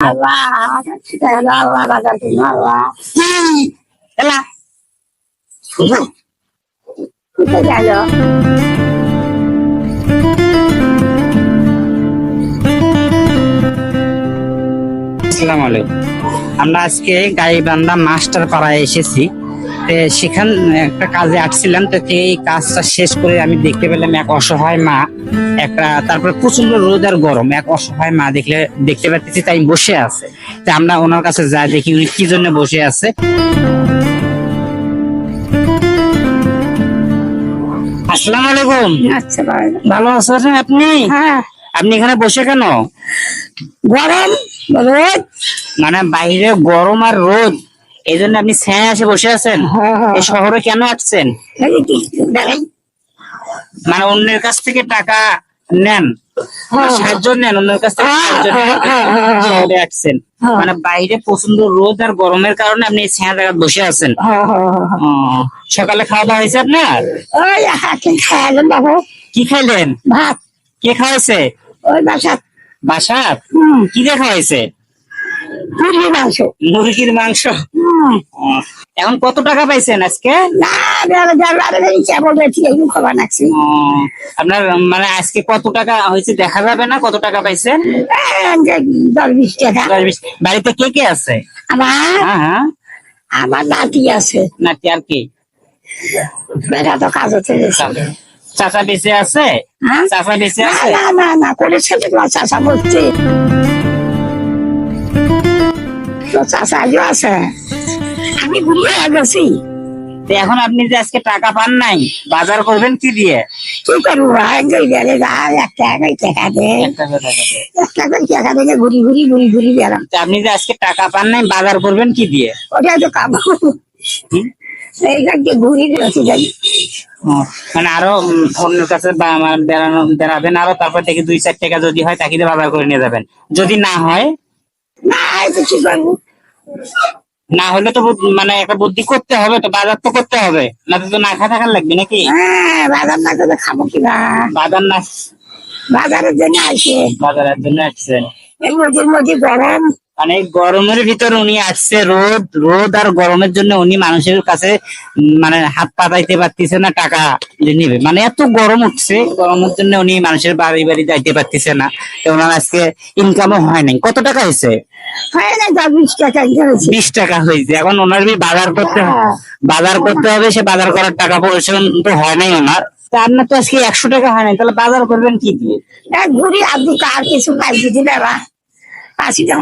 আসসালামু আলাইকুম। আমরা আজকে গাইবান্ধা মাস্টার পাড়ায় এসেছি। সেখান একটা কাজে আসছিলাম, তো এই কাজটা শেষ করে আমি দেখতে পেলাম এক অসহায় মা, তারপরে প্রচন্ড রোদ আর গরম, এক অসহায় মা দেখতে পাচ্ছি, তাই বসে আছে। তা আমরা ওনার কাছে যাই, দেখি উনি কি জন্য বসে আছে। আসসালামু আলাইকুম। আচ্ছা, ভালো আছেন আপনি? হ্যাঁ। আপনি এখানে বসে কেন? গরম রোদ, মানে বাইরে গরম আর রোদ, এই জন্য আপনি ছায়া এসে বসে আছেন? এই শহরে কেন আসছেন? মানে অন্যের কাছ থেকে টাকা নেন, সাহায্য নেন, অন্যের কাছ থেকে শহরে আসছেন। মানে বাইরে প্রচন্ড রোদ আর গরমের কারণে আপনি ছায়া জায়গায় বসে আছেন। সকালে খাওয়া দাওয়া হয়েছে আপনার? খাইলাম বাবু। কি খাইলেন? ভাত। কে খাওয়াইছে? ওই বাসাত। বাসাত? কি দিয়ে খাওয়াইছে? মুরগির মাংস। মুরগির মাংস। এখন কত টাকা পাইছেন আজকে? আপনার মানে আজকে কত টাকা হয়েছে দেখা যাবে না? কত টাকা পাইছেন? 10-20 টাকা। বাড়িতে কে কে আছে? আমার নাতি আছে। নাতি আর কি? বেটা তো কাজ হচ্ছে। চাচা বেঁচে আছে? চাচা বেঁচে আছে? না করে ছেলে চাচা বলছে। চাচা আজও আছে, আমি ঘুরিয়ে গেছি। এখন আপনি যে আজকে টাকা পান নাই, বাজার করবেন কি দিয়ে? কি করবো ভাই, টাকা দিয়ে ঘুরি গেলাম। আপনি যে আজকে টাকা পান নাই, বাজার করবেন কি দিয়ে? ওটাই তো কাম। ঘুরি যাই। মানে আরো অন্যের কাছে বেড়াবেন আরো, তারপর থেকে 2-4 টাকা যদি হয় তাকে বাজার করে নিয়ে যাবেন। যদি না হয়, না কি করবো? না হলে তো মানে একটা বুদ্ধি করতে হবে, তো বাজার তো করতে হবে, না তো না খা থাকার লাগবে নাকি? বাজার না করে খাবো কিনা? বাজার না, বাজারের জন্য আসে। বাজারের জন্য আসছেন? এর মধ্যে গরম, মানে গরমের ভিতরে উনি আসছে, রোদ আর গরমের জন্য উনি মানুষের কাছে মানে হাত পাতাইতে পারতেছে না টাকা নিবে। মানে এত গরম উঠছে, গরমের জন্য উনি মানুষের বাড়ি বাড়ি যাইতে পারতেছে না। তো ওনার আজকে ইনকামও হয় নাই। কত টাকা হয়েছে? 20 টাকা। 20 টাকা হয়েছে। এখন ওনার বাজার করতে হবে, সে বাজার করার টাকা পয়সা তো হয় নাই ওনার। তা আপনার তো আজকে 100 টাকা হয় নাই, তাহলে বাজার করবেন কি দিয়ে? ঘুরি আর কিছু পাইছি দিলে বা 80 টাকা।